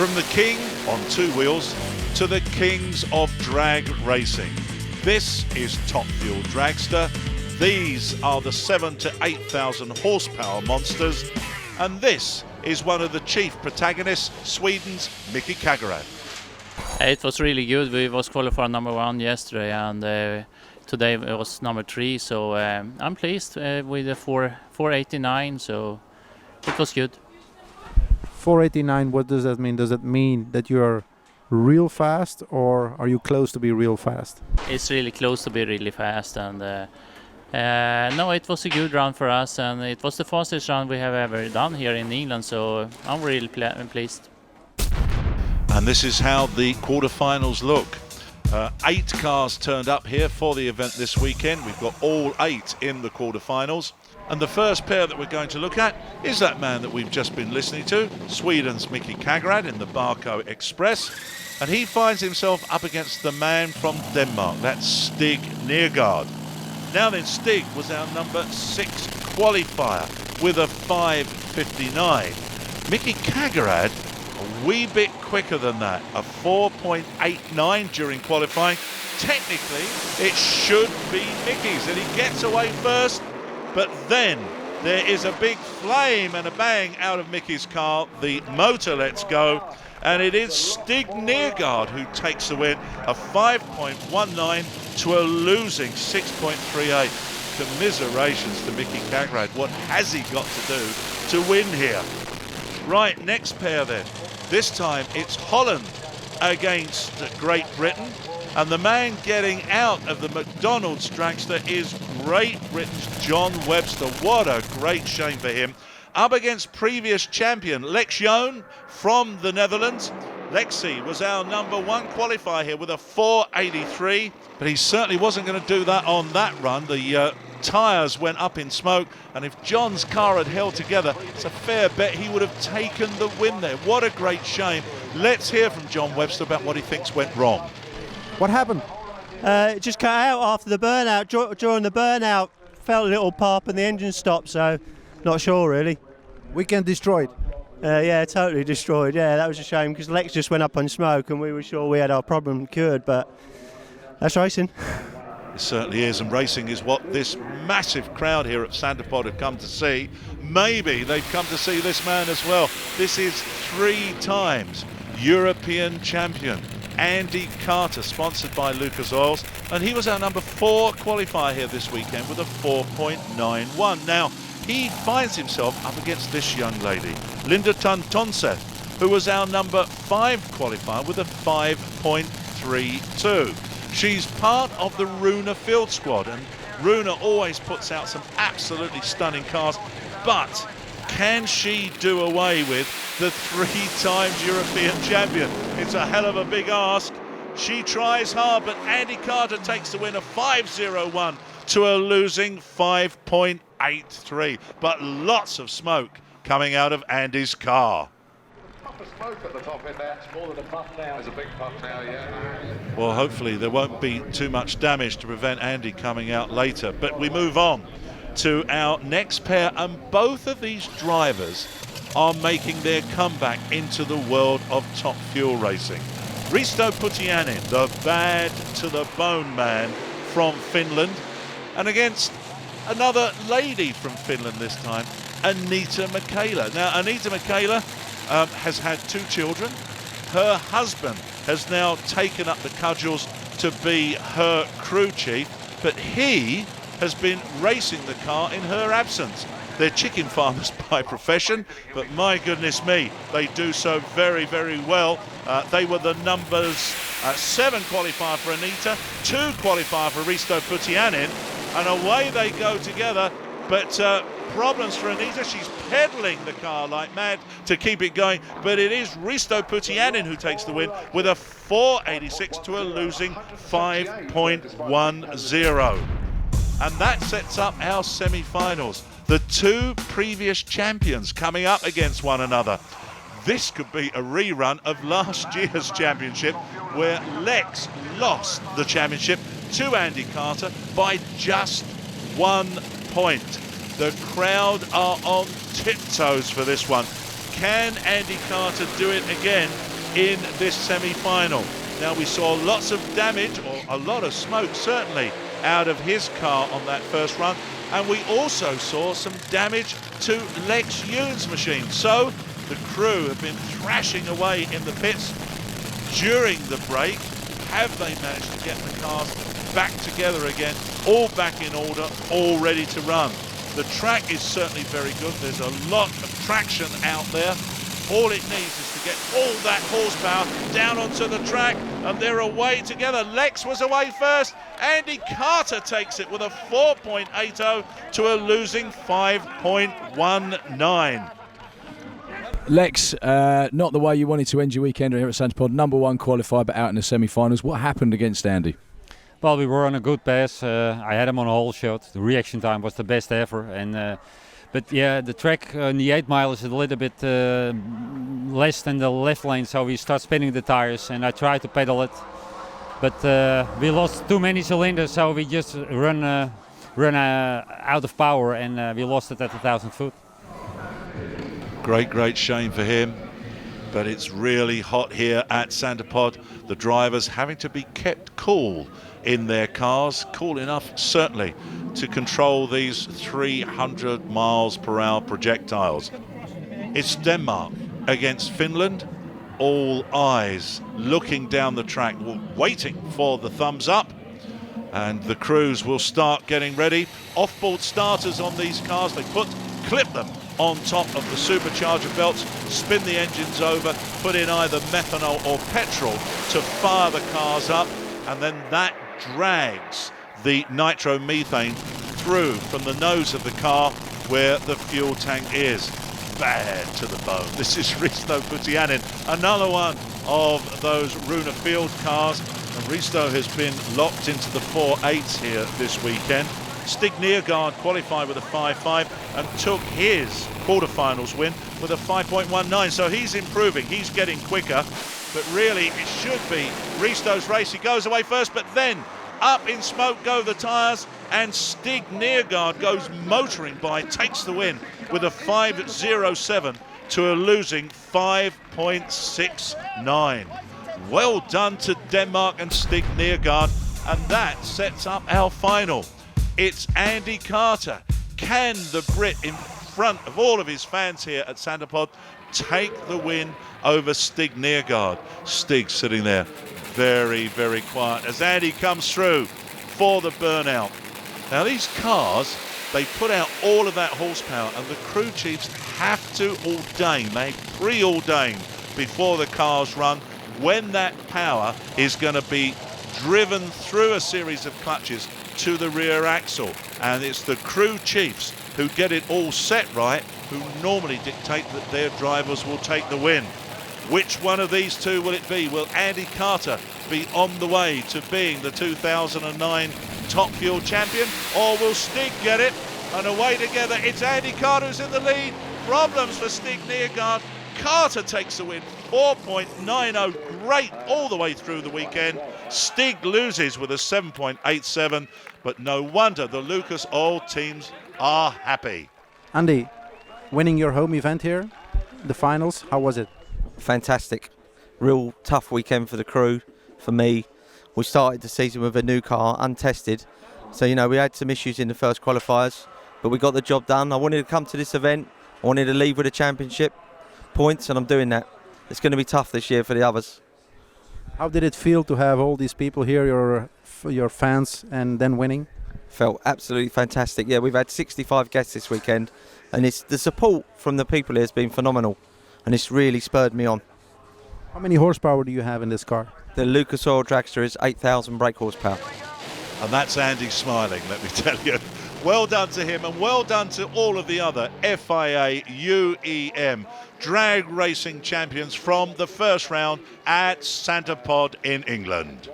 From the king on two wheels to the kings of drag racing. This is Top Fuel Dragster. These are the 7,000 to 8,000 horsepower monsters. And this is one of the chief protagonists, Sweden's Micke Kägerad. It was really good. We was qualified number 1 yesterday, and today it was number 3. So I'm pleased with the 489. So it was good. 489. What does that mean? Does that mean that you are real fast, or are you close to be real fast? It's really close to be really fast, and no, it was a good run for us, and it was the fastest run we have ever done here in England. So I'm really pleased. And this is how the quarterfinals look. 8 cars turned up here for the event this weekend. We've got all 8 in the quarterfinals. And the first pair that we're going to look at is that man that we've just been listening to, Sweden's Micke Kägerad in the Barco Express. And he finds himself up against the man from Denmark, that's Stig Nergård. Now then, Stig was our number 6 qualifier with a 5:59. Micke Kägerad a wee bit quicker than that, a 4.89 during qualifying. Technically, it should be Micke's, and he gets away first. But then there is a big flame and a bang out of Micke's car. The motor lets go, and it is Stig Nergård who takes the win, a 5.19 to a losing 6.38. Commiserations to Micke Kägerad. What has he got to do to win here? Right, next pair then. This time it's Holland against Great Britain. And the man getting out of the McDonald's dragster is Great Britain's John Webster. What a great shame for him. Up against previous champion Lex Joon from the Netherlands. Lexi was our number 1 qualifier here with a 483, but he certainly wasn't going to do that on that run. The tyres went up in smoke, and if John's car had held together, it's a fair bet he would have taken the win there. What a great shame. Let's hear from John Webster about what he thinks went wrong. What happened? It just cut out after the burnout. During the burnout, felt a little pop and the engine stopped, so not sure really. Weekend destroyed. Yeah, totally destroyed. Yeah, that was a shame because Lex just went up on smoke and we were sure we had our problem cured, but that's racing. It certainly is, and racing is what this massive crowd here at SantaPod have come to see. Maybe they've come to see this man as well. This is 3 times European champion Andy Carter, sponsored by Lucas Oils, and he was our number 4 qualifier here this weekend with a 4.91. Now, he finds himself up against this young lady, Linda Tonseth, who was our number 5 qualifier with a 5.32. She's part of the Runa field squad, and Runa always puts out some absolutely stunning cars, but can she do away with the 3 times European champion? It's a hell of a big ask. She tries hard, but Andy Carter takes the win, a 5.01 to a losing 5.83. But lots of smoke coming out of Andy's car. Smoke at the top in there. It's more than a puff now. There's a big puff now, yeah. Well, hopefully there won't be too much damage to prevent Andy coming out later. But we move on to our next pair, and both of these drivers are making their comeback into the world of Top Fuel racing. Risto Putiainen, the bad to the bone man from Finland, and against another lady from Finland this time, Anita Michaela. Now, Anita Michaela has had 2 children. Her husband has now taken up the cudgels to be her crew chief, but he has been racing the car in her absence. They're chicken farmers by profession, but my goodness me, they do so very, very well. They were the numbers 7 qualifier for Anita, 2 qualifier for Risto Putiainen, and away they go together. But problems for Anita. She's pedaling the car like mad to keep it going, but it is Risto Putiainen who takes the win with a 486 to a losing 5.10. And that sets up our semi-finals. The 2 previous champions coming up against one another. This could be a rerun of last year's championship, where Lex lost the championship to Andy Carter by just 1 point. The crowd are on tiptoes for this one. Can Andy Carter do it again in this semi-final. Now we saw lots of damage, or a lot of smoke certainly, out of his car on that first run, and we also saw some damage to Lex Youn's machine. So the crew have been thrashing away in the pits during the break. Have they managed to get the cars back together again, all back in order, all ready to run? The track is certainly very good. There's a lot of traction out there. All it needs is to get all that horsepower down onto the track, and they're away together. Lex was away first. Andy Carter takes it with a 4.80 to a losing 5.19. Lex, not the way you wanted to end your weekend here at SantaPod. Number 1 qualifier, but out in the semi-finals. What happened against Andy? Well, we were on a good pass. I had him on a whole shot. The reaction time was the best ever. But yeah, the track on the 8 mile is a little bit less than the left lane, so we start spinning the tires, and I tried to pedal it. But we lost too many cylinders, so we just run out of power, and we lost it at 1,000 foot. Great shame for him. But it's really hot here at SantaPod. The drivers having to be kept cool in their cars, cool enough certainly to control these 300 miles per hour projectiles. It's Denmark against Finland. All eyes looking down the track, waiting for the thumbs up. And the crews will start getting ready. Off-board starters on these cars, they clip them on top of the supercharger belts, spin the engines over, put in either methanol or petrol to fire the cars up, and then that drags the nitromethane through from the nose of the car where the fuel tank is. Bad to the bone. This is Risto Putiainen, another one of those Runa Field cars, and Risto has been locked into the 4.8s here this weekend. Stig Neergaard qualified with a 5.5 and took his quarterfinals win with a 5.19, so he's improving, he's getting quicker, but really it should be Risto's race. He goes away first, but then up in smoke go the tyres, and Stig Neergaard goes motoring by, takes the win with a 5.07 to a losing 5.69. Well done to Denmark and Stig Neergaard, and that sets up our final. It's Andy Carter. Can the Brit in front of all of his fans here at SantaPod take the win over Stig Neergaard? Stig sitting there very quiet as Andy comes through for the burnout. Now these cars, they put out all of that horsepower, and the crew chiefs have to ordain, they pre-ordain before the cars run when that power is going to be driven through a series of clutches to the rear axle, and it's the crew chiefs who get it all set right who normally dictate that their drivers will take the win. Which one of these two will it be? Will Andy Carter be on the way to being the 2009 Top Fuel champion, or will Stig get it? And away together, it's Andy Carter who's in the lead. Problems for Stig Neergaard. Carter takes the win, 4.90, great all the way through the weekend. Stig loses with a 7.87, but no wonder the Lucas Oil teams are happy. Andy, winning your home event here, the finals, how was it? Fantastic. Real tough weekend for the crew, for me. We started the season with a new car, untested. So, we had some issues in the first qualifiers, but we got the job done. I wanted to come to this event. I wanted to leave with a championship points, and I'm doing that. It's going to be tough this year for the others. How did it feel to have all these people here, your fans, and then winning? Felt absolutely fantastic. Yeah, we've had 65 guests this weekend, and the support from the people here has been phenomenal, and it's really spurred me on. How many horsepower do you have in this car? The Lucas Oil Dragster is 8,000 brake horsepower. And that's Andy smiling, let me tell you. Well done to him, and well done to all of the other FIA UEM drag racing champions from the first round at SantaPod in England.